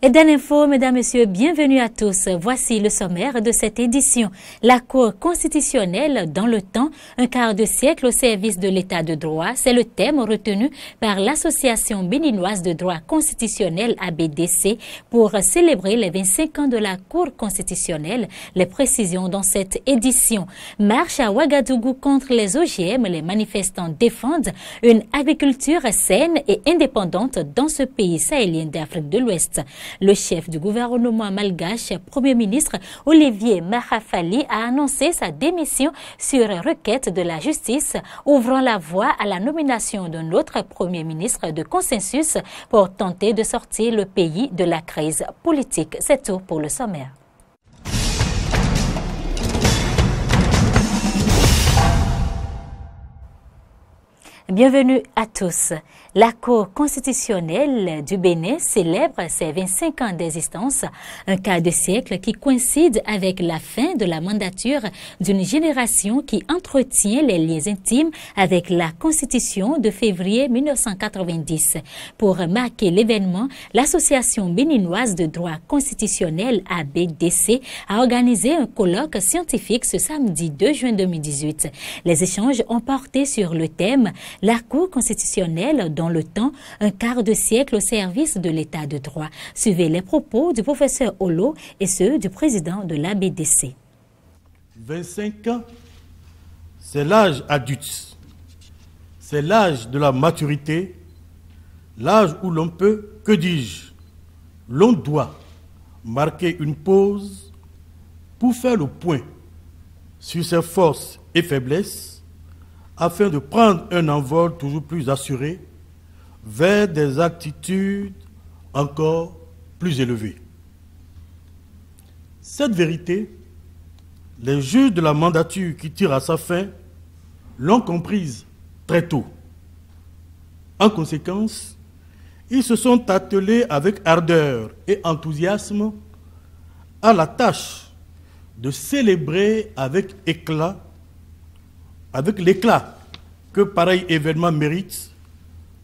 Et dans l'info, mesdames, messieurs, bienvenue à tous. Voici le sommaire de cette édition. La Cour constitutionnelle dans le temps, un quart de siècle au service de l'état de droit, c'est le thème retenu par l'Association béninoise de droit constitutionnel ABDC pour célébrer les 25 ans de la Cour constitutionnelle. Les précisions dans cette édition. Marche à Ouagadougou contre les OGM, les manifestants défendent une agriculture saine et indépendante dans ce pays sahélien d'Afrique de l'Ouest. Le chef du gouvernement malgache, Premier ministre Olivier Mahafali, a annoncé sa démission sur requête de la justice, ouvrant la voie à la nomination d'un autre Premier ministre de consensus pour tenter de sortir le pays de la crise politique. C'est tout pour le sommaire. Bienvenue à tous. La Cour constitutionnelle du Bénin célèbre ses 25 ans d'existence, un quart de siècle qui coïncide avec la fin de la mandature d'une génération qui entretient les liens intimes avec la Constitution de février 1990. Pour marquer l'événement, l'Association béninoise de droit constitutionnel ABDC a organisé un colloque scientifique ce samedi 2 juin 2018. Les échanges ont porté sur le thème « La Cour constitutionnelle dans le temps, un quart de siècle au service de l'état de droit ». Suivez les propos du professeur Olo et ceux du président de l'ABDC. 25 ans, c'est l'âge adulte. C'est l'âge de la maturité, l'âge où l'on peut, que dis-je, l'on doit marquer une pause pour faire le point sur ses forces et faiblesses, afin de prendre un envol toujours plus assuré vers des attitudes encore plus élevées. Cette vérité, les juges de la mandature qui tirent à sa fin l'ont comprise très tôt. En conséquence, ils se sont attelés avec ardeur et enthousiasme à la tâche de célébrer avec l'éclat que pareil événement mérite,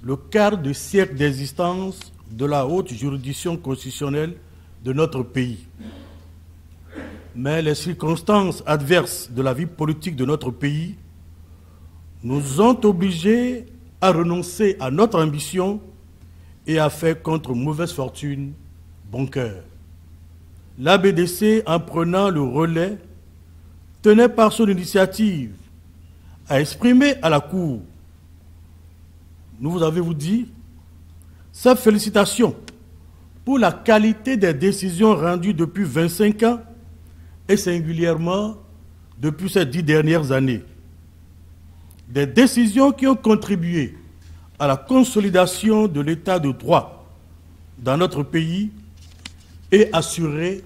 le quart de siècle d'existence de la haute juridiction constitutionnelle de notre pays. Mais les circonstances adverses de la vie politique de notre pays nous ont obligés à renoncer à notre ambition et à faire contre mauvaise fortune bon cœur. L'ABDC, en prenant le relais, tenait par son initiative à exprimer à la Cour, nous vous avez dit, sa félicitation pour la qualité des décisions rendues depuis 25 ans et singulièrement depuis ces 10 dernières années. Des décisions qui ont contribué à la consolidation de l'état de droit dans notre pays et assuré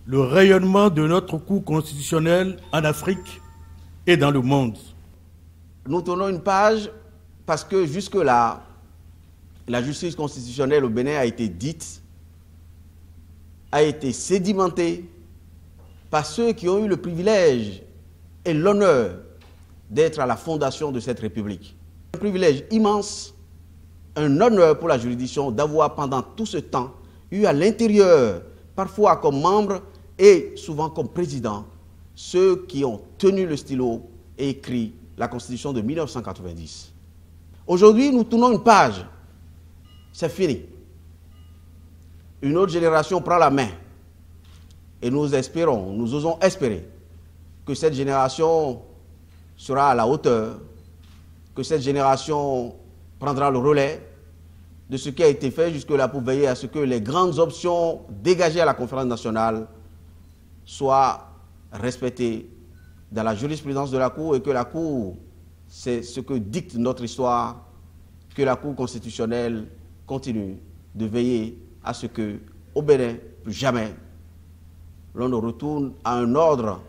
le rayonnement de notre Cour constitutionnelle en Afrique et dans le monde. Nous tournons une page parce que jusque-là, la justice constitutionnelle au Bénin a été dite, a été sédimentée par ceux qui ont eu le privilège et l'honneur d'être à la fondation de cette République. Un privilège immense, un honneur pour la juridiction d'avoir pendant tout ce temps eu à l'intérieur, parfois comme membre et souvent comme président, ceux qui ont tenu le stylo et écrit la Constitution de 1990. Aujourd'hui, nous tournons une page. C'est fini. Une autre génération prend la main. Et nous espérons, nous osons espérer que cette génération sera à la hauteur, que cette génération prendra le relais de ce qui a été fait jusque-là pour veiller à ce que les grandes options dégagées à la conférence nationale soient respectées dans la jurisprudence de la Cour, et que la Cour, c'est ce que dicte notre histoire, que la Cour constitutionnelle continue de veiller à ce que, au Bénin, plus jamais, l'on ne retourne à un ordre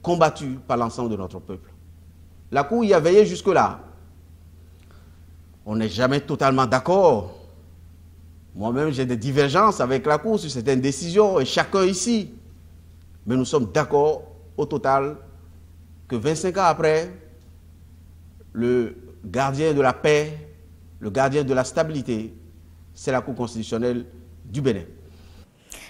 combattu par l'ensemble de notre peuple. La Cour y a veillé jusque-là. On n'est jamais totalement d'accord. Moi-même, j'ai des divergences avec la Cour sur certaines décisions, et chacun ici. Mais nous sommes d'accord au total que 25 ans après, le gardien de la paix, le gardien de la stabilité, c'est la Cour constitutionnelle du Bénin.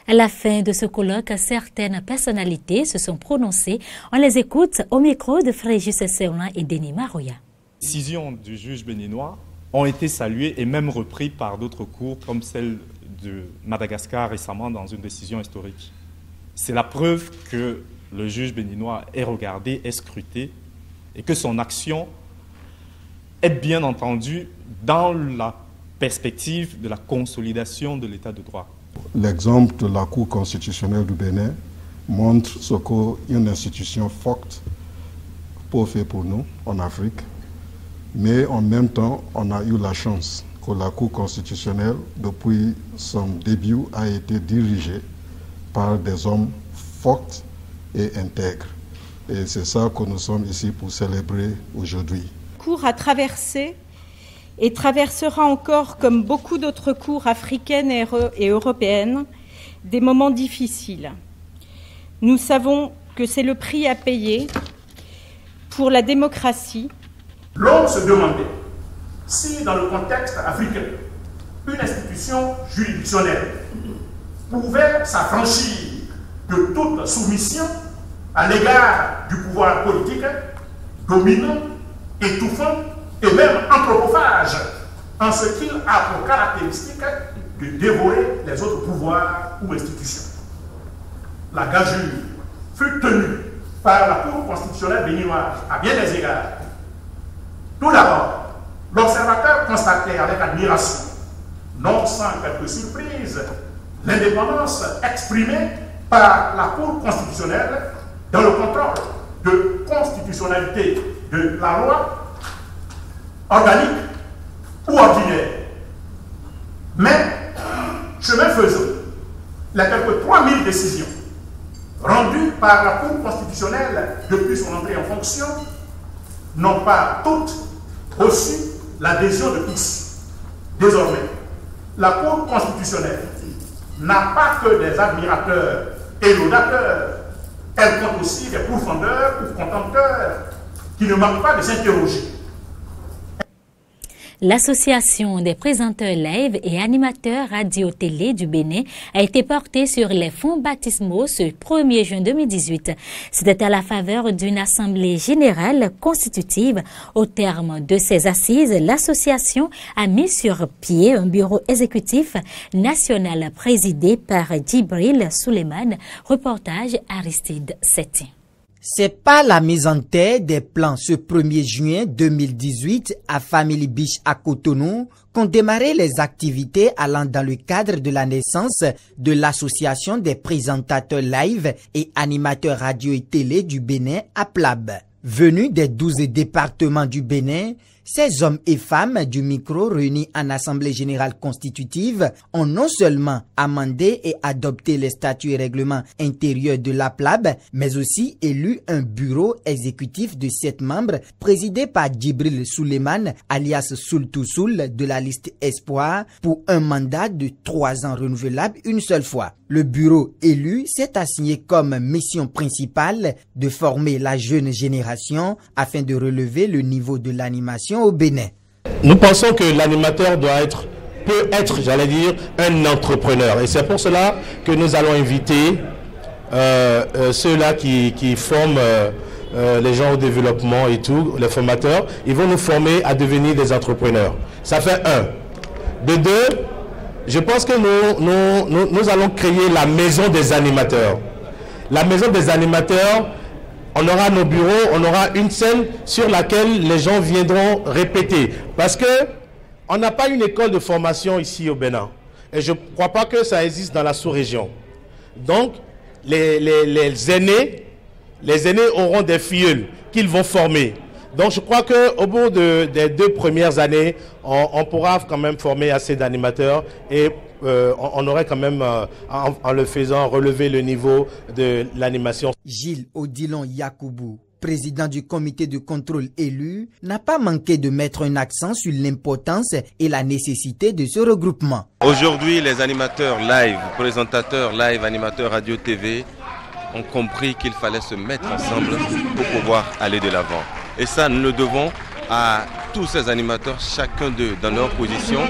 À la fin de ce colloque, certaines personnalités se sont prononcées. On les écoute au micro de Fréjus Serlan et Denis Maroya. Les décisions du juge béninois ont été saluées et même reprises par d'autres cours, comme celle de Madagascar récemment dans une décision historique. C'est la preuve que le juge béninois est regardé, est scruté et que son action est bien entendu dans la perspective de la consolidation de l'état de droit. L'exemple de la Cour constitutionnelle du Bénin montre ce qu'une institution forte peut faire pour nous en Afrique. Mais en même temps, on a eu la chance que la Cour constitutionnelle, depuis son début, a été dirigée par des hommes forts et intègres. Et c'est ça que nous sommes ici pour célébrer aujourd'hui. La Cour a traversé et traversera encore, comme beaucoup d'autres cours africaines et européennes, des moments difficiles. Nous savons que c'est le prix à payer pour la démocratie. L'on se demandait si, dans le contexte africain, une institution juridictionnelle pouvait s'affranchir de toute soumission à l'égard du pouvoir politique dominant, étouffant et même anthropophage, en ce qu'il a pour caractéristique de dévorer les autres pouvoirs ou institutions. La gageure fut tenue par la Cour constitutionnelle béninoise à bien des égards. Tout d'abord, l'observateur constatait avec admiration, non sans quelque surprise, l'indépendance exprimée par la Cour constitutionnelle dans le contrôle de constitutionnalité de la loi organique ou ordinaire. Mais, chemin faisant, les quelques 3000 décisions rendues par la Cour constitutionnelle depuis son entrée en fonction n'ont pas toutes reçu l'adhésion de tous. Désormais, la Cour constitutionnelle n'a pas que des admirateurs et laudateurs, elle compte aussi des pourfendeurs ou contempteurs qui ne manquent pas de s'interroger. L'Association des présenteurs live et animateurs radio-télé du Bénin a été portée sur les fonds baptismaux ce 1er juin 2018. C'était à la faveur d'une assemblée générale constitutive. Au terme de ces assises, l'association a mis sur pied un bureau exécutif national présidé par Djibril Souleymane. Reportage Aristide Setti. C'est par la mise en terre des plans ce 1er juin 2018 à Family Beach à Cotonou qu'ont démarré les activités allant dans le cadre de la naissance de l'Association des présentateurs live et animateurs radio et télé du Bénin à PLAB. Venus des 12 départements du Bénin, ces hommes et femmes du micro réunis en Assemblée générale constitutive ont non seulement amendé et adopté les statuts et règlements intérieurs de la PLAB, mais aussi élu un bureau exécutif de 7 membres présidé par Djibril Souleymane, alias Soultousoul de la liste Espoir, pour un mandat de 3 ans renouvelable une seule fois. Le bureau élu s'est assigné comme mission principale de former la jeune génération afin de relever le niveau de l'animation au Bénin. Nous pensons que l'animateur peut être, j'allais dire, un entrepreneur. Et c'est pour cela que nous allons inviter ceux-là qui forment les gens au développement et tout, les formateurs. Ils vont nous former à devenir des entrepreneurs. Ça fait 1. De 2, je pense que nous allons créer la maison des animateurs. La maison des animateurs, on aura nos bureaux, on aura une scène sur laquelle les gens viendront répéter. Parce que on n'a pas une école de formation ici au Bénin. Et je ne crois pas que ça existe dans la sous-région. Donc, les aînés auront des filleuls qu'ils vont former. Donc je crois qu'au bout des 2 premières années, on pourra quand même former assez d'animateurs et on aurait quand même, en le faisant, relevé le niveau de l'animation. Gilles Odilon Yakoubou, président du comité de contrôle élu, n'a pas manqué de mettre un accent sur l'importance et la nécessité de ce regroupement. Aujourd'hui, les animateurs live, présentateurs live, animateurs radio-tv ont compris qu'il fallait se mettre ensemble pour pouvoir aller de l'avant. Et ça, nous le devons à tous ces animateurs, chacun d'eux dans leur position,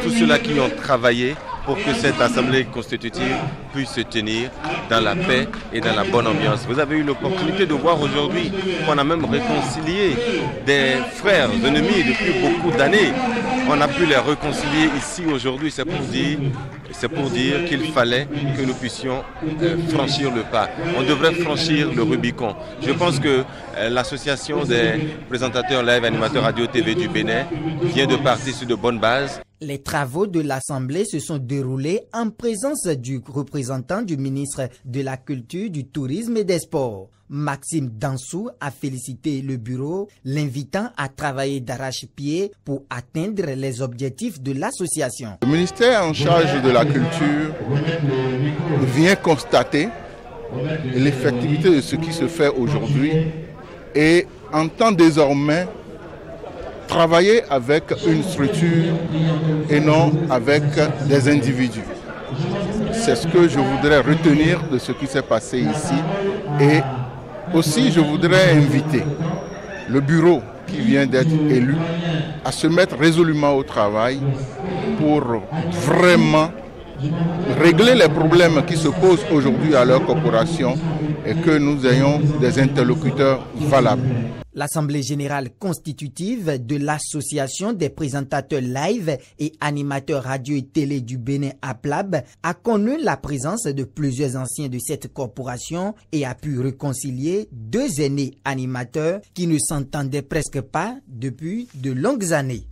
tous ceux-là qui ont travaillé pour que cette assemblée constitutive puisse se tenir dans la paix et dans la bonne ambiance. Vous avez eu l'opportunité de voir aujourd'hui qu'on a même réconcilié des frères ennemis depuis beaucoup d'années. On a pu les réconcilier ici aujourd'hui, c'est pour dire qu'il fallait que nous puissions franchir le pas. On devrait franchir le Rubicon. Je pense que l'association des présentateurs live animateurs radio-tv du Bénin vient de partir sur de bonnes bases. Les travaux de l'Assemblée se sont déroulés en présence du représentant du ministre de la Culture, du Tourisme et des Sports. Maxime Dansou a félicité le bureau, l'invitant à travailler d'arrache-pied pour atteindre les objectifs de l'association. Le ministère en charge de la culture vient constater l'effectivité de ce qui se fait aujourd'hui et entend désormais travailler avec une structure et non avec des individus. C'est ce que je voudrais retenir de ce qui s'est passé ici. Et aussi, je voudrais inviter le bureau qui vient d'être élu à se mettre résolument au travail pour vraiment régler les problèmes qui se posent aujourd'hui à leur corporation et que nous ayons des interlocuteurs valables. L'Assemblée générale constitutive de l'Association des présentateurs live et animateurs radio et télé du Bénin APLAB a connu la présence de plusieurs anciens de cette corporation et a pu réconcilier deux aînés animateurs qui ne s'entendaient presque pas depuis de longues années.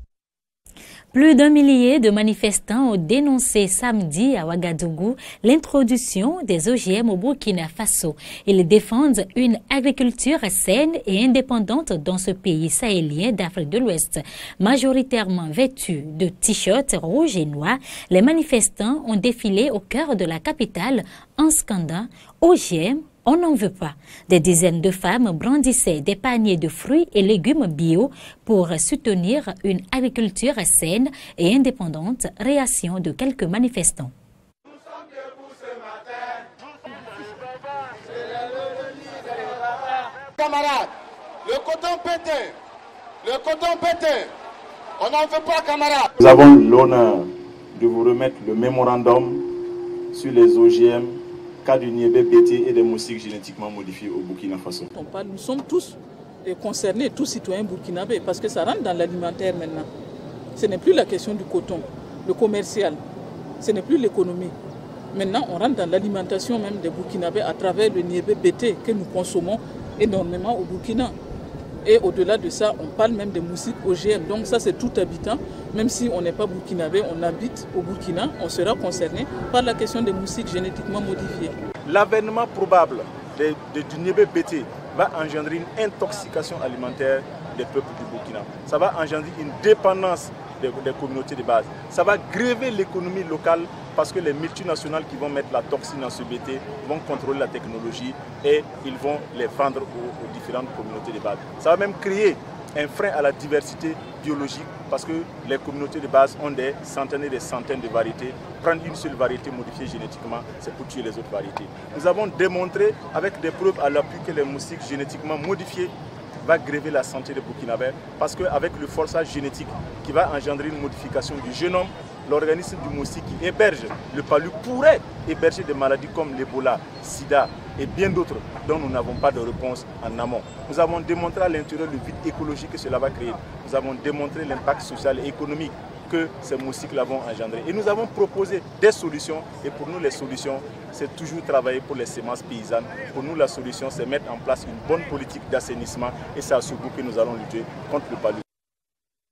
Plus d'1 millier de manifestants ont dénoncé samedi à Ouagadougou l'introduction des OGM au Burkina Faso. Ils défendent une agriculture saine et indépendante dans ce pays sahélien d'Afrique de l'Ouest. Majoritairement vêtus de t-shirts rouges et noirs, les manifestants ont défilé au cœur de la capitale en scandant OGM. On n'en veut pas. Des dizaines de femmes brandissaient des paniers de fruits et légumes bio pour soutenir une agriculture saine et indépendante. Réaction de quelques manifestants. Camarades, le coton pété, on n'en veut pas, camarades. Nous avons l'honneur de vous remettre le mémorandum sur les OGM, cas du niébé bété et des moustiques génétiquement modifiés au Burkina Faso. Nous sommes tous concernés, tous citoyens burkinabés, parce que ça rentre dans l'alimentaire maintenant. Ce n'est plus la question du coton, le commercial, ce n'est plus l'économie. Maintenant, on rentre dans l'alimentation même des Burkinabés à travers le niébé bété que nous consommons énormément au Burkina. Et au-delà de ça, on parle même des moustiques OGM. Donc ça, c'est tout habitant. Même si on n'est pas burkinabé, on habite au Burkina, on sera concerné par la question des moustiques génétiquement modifiés. L'avènement probable du niébé bété va engendrer une intoxication alimentaire des peuples du Burkina. Ça va engendrer une dépendance des communautés de base. Ça va gréver l'économie locale parce que les multinationales qui vont mettre la toxine dans ce bété vont contrôler la technologie et ils vont les vendre aux différentes communautés de base. Ça va même créer un frein à la diversité biologique parce que les communautés de base ont des centaines et des centaines de variétés. Prendre une seule variété modifiée génétiquement, c'est pour tuer les autres variétés. Nous avons démontré avec des preuves à l'appui que les moustiques génétiquement modifiés va gréver la santé des Burkinabés parce qu'avec le forçage génétique qui va engendrer une modification du génome, l'organisme du moustique qui héberge le palu pourrait héberger des maladies comme l'Ebola, Sida et bien d'autres dont nous n'avons pas de réponse en amont. Nous avons démontré à l'intérieur le vide écologique que cela va créer. Nous avons démontré l'impact social et économique que ces moustiques-là vont engendrer. Et nous avons proposé des solutions. Et pour nous, les solutions, c'est toujours travailler pour les semences paysannes. Pour nous, la solution, c'est mettre en place une bonne politique d'assainissement. Et c'est à ce bout que nous allons lutter contre le palu.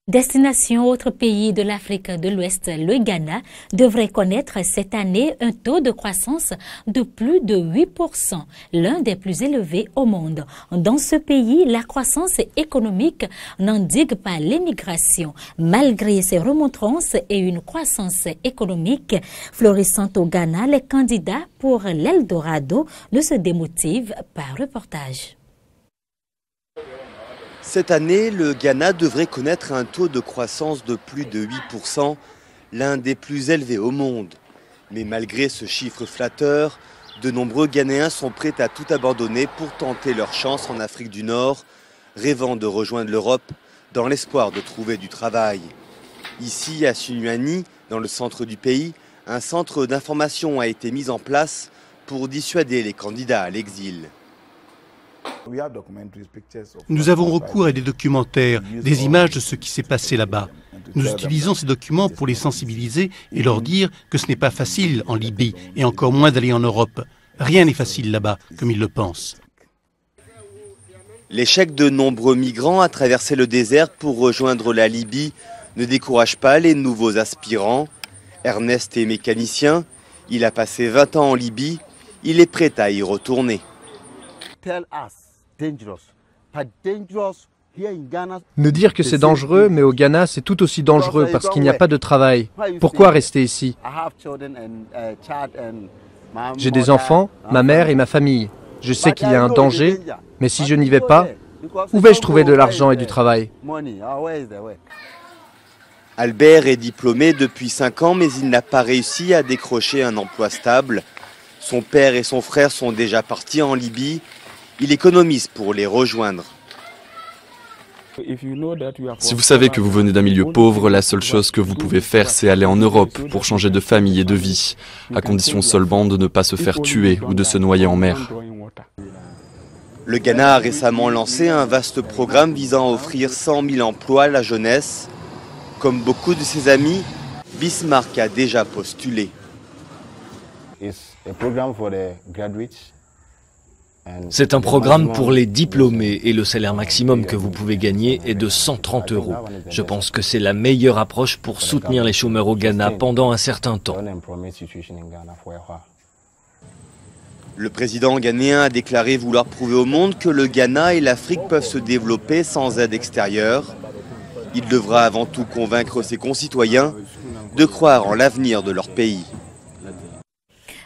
Destination autre pays de l'Afrique de l'Ouest, le Ghana devrait connaître cette année un taux de croissance de plus de 8%, l'un des plus élevés au monde. Dans ce pays, la croissance économique n'endigue pas l'émigration. Malgré ces remontrances et une croissance économique florissante au Ghana, les candidats pour l'Eldorado ne se démotivent par reportage. Cette année, le Ghana devrait connaître un taux de croissance de plus de 8%, l'un des plus élevés au monde. Mais malgré ce chiffre flatteur, de nombreux Ghanéens sont prêts à tout abandonner pour tenter leur chance en Afrique du Nord, rêvant de rejoindre l'Europe dans l'espoir de trouver du travail. Ici, à Sunyani, dans le centre du pays, Un centre d'information a été mis en place pour dissuader les candidats à l'exil. Nous avons recours à des documentaires, des images de ce qui s'est passé là-bas. Nous utilisons ces documents pour les sensibiliser et leur dire que ce n'est pas facile en Libye et encore moins d'aller en Europe. Rien n'est facile là-bas, comme ils le pensent. L'échec de nombreux migrants à traverser le désert pour rejoindre la Libye ne décourage pas les nouveaux aspirants. Ernest est mécanicien, il a passé 20 ans en Libye, il est prêt à y retourner. Me dire que c'est dangereux, mais au Ghana c'est tout aussi dangereux parce qu'il n'y a pas de travail. Pourquoi rester ici? J'ai des enfants, ma mère et ma famille. Je sais qu'il y a un danger, mais si je n'y vais pas, où vais-je trouver de l'argent et du travail? Albert est diplômé depuis 5 ans, mais il n'a pas réussi à décrocher un emploi stable. Son père et son frère sont déjà partis en Libye. Il économise pour les rejoindre. Si vous savez que vous venez d'un milieu pauvre, la seule chose que vous pouvez faire, c'est aller en Europe pour changer de famille et de vie, à condition seulement de ne pas se faire tuer ou de se noyer en mer. Le Ghana a récemment lancé un vaste programme visant à offrir 100 000 emplois à la jeunesse. Comme beaucoup de ses amis, Bismarck a déjà postulé. C'est un programme pour les diplômés et le salaire maximum que vous pouvez gagner est de 130 €. Je pense que c'est la meilleure approche pour soutenir les chômeurs au Ghana pendant un certain temps. Le président ghanéen a déclaré vouloir prouver au monde que le Ghana et l'Afrique peuvent se développer sans aide extérieure. Il devra avant tout convaincre ses concitoyens de croire en l'avenir de leur pays.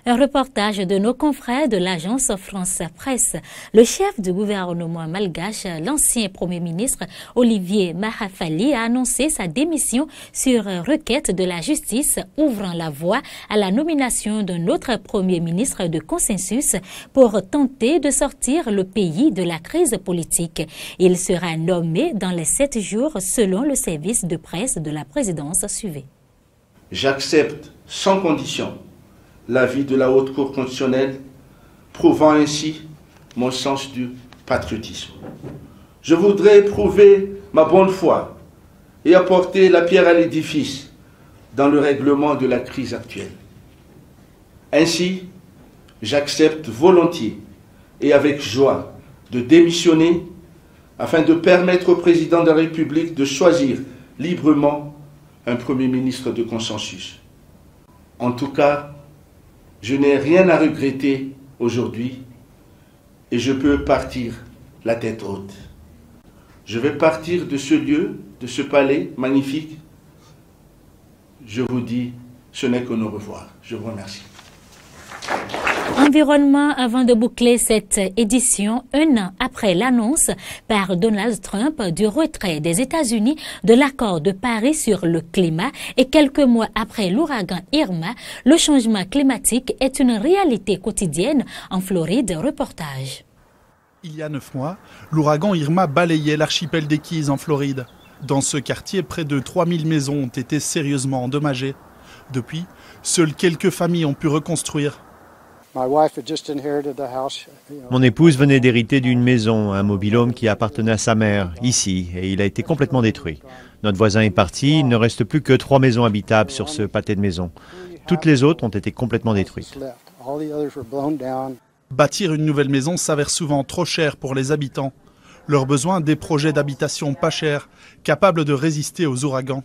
Un reportage de nos confrères de l'agence France Presse. Le chef du gouvernement malgache, l'ancien Premier ministre Olivier Mahafali, a annoncé sa démission sur requête de la justice, ouvrant la voie à la nomination d'un autre Premier ministre de consensus pour tenter de sortir le pays de la crise politique. Il sera nommé dans les 7 jours selon le service de presse de la présidence suivie. J'accepte sans condition l'avis de la Haute Cour constitutionnelle, prouvant ainsi mon sens du patriotisme. Je voudrais prouver ma bonne foi et apporter la pierre à l'édifice dans le règlement de la crise actuelle. Ainsi, j'accepte volontiers et avec joie de démissionner afin de permettre au président de la République de choisir librement un Premier ministre de consensus. En tout cas, je n'ai rien à regretter aujourd'hui et je peux partir la tête haute. Je vais partir de ce lieu, de ce palais magnifique. Je vous dis, ce n'est que nos revoir. Je vous remercie. Environnement, avant de boucler cette édition, un an après l'annonce par Donald Trump du retrait des États-Unis de l'accord de Paris sur le climat et quelques mois après l'ouragan Irma, le changement climatique est une réalité quotidienne en Floride. Reportage. Il y a 9 mois, l'ouragan Irma balayait l'archipel des Keys en Floride. Dans ce quartier, près de 3000 maisons ont été sérieusement endommagées. Depuis, seules quelques familles ont pu reconstruire. Mon épouse venait d'hériter d'une maison, un mobil-home qui appartenait à sa mère, ici, et il a été complètement détruit. Notre voisin est parti, il ne reste plus que 3 maisons habitables sur ce pâté de maisons. Toutes les autres ont été complètement détruites. Bâtir une nouvelle maison s'avère souvent trop cher pour les habitants. Leurs besoins, des projets d'habitation pas chers, capables de résister aux ouragans.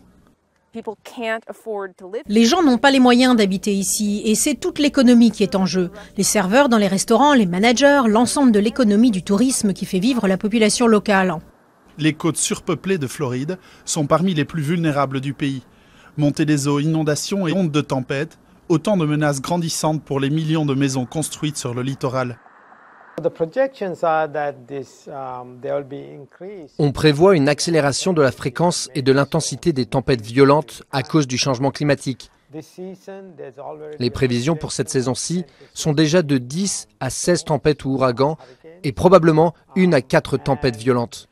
Les gens n'ont pas les moyens d'habiter ici et c'est toute l'économie qui est en jeu. Les serveurs dans les restaurants, les managers, l'ensemble de l'économie du tourisme qui fait vivre la population locale. Les côtes surpeuplées de Floride sont parmi les plus vulnérables du pays. Montée des eaux, inondations et ondes de tempête, autant de menaces grandissantes pour les millions de maisons construites sur le littoral. On prévoit une accélération de la fréquence et de l'intensité des tempêtes violentes à cause du changement climatique. Les prévisions pour cette saison-ci sont déjà de 10 à 16 tempêtes ou ouragans et probablement 1 à 4 tempêtes violentes.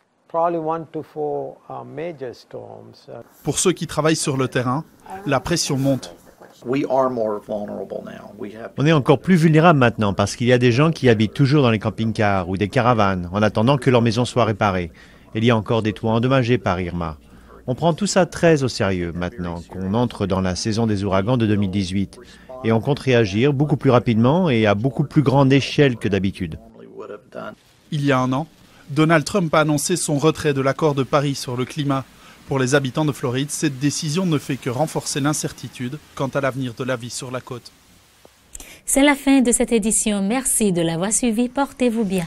Pour ceux qui travaillent sur le terrain, la pression monte. On est encore plus vulnérable maintenant parce qu'il y a des gens qui habitent toujours dans les camping-cars ou des caravanes en attendant que leur maison soit réparée. Il y a encore des toits endommagés par Irma. On prend tout ça très au sérieux maintenant qu'on entre dans la saison des ouragans de 2018 et on compte réagir beaucoup plus rapidement et à beaucoup plus grande échelle que d'habitude. Il y a un an, Donald Trump a annoncé son retrait de l'accord de Paris sur le climat. Pour les habitants de Floride, cette décision ne fait que renforcer l'incertitude quant à l'avenir de la vie sur la côte. C'est la fin de cette édition. Merci de l'avoir suivi. Portez-vous bien.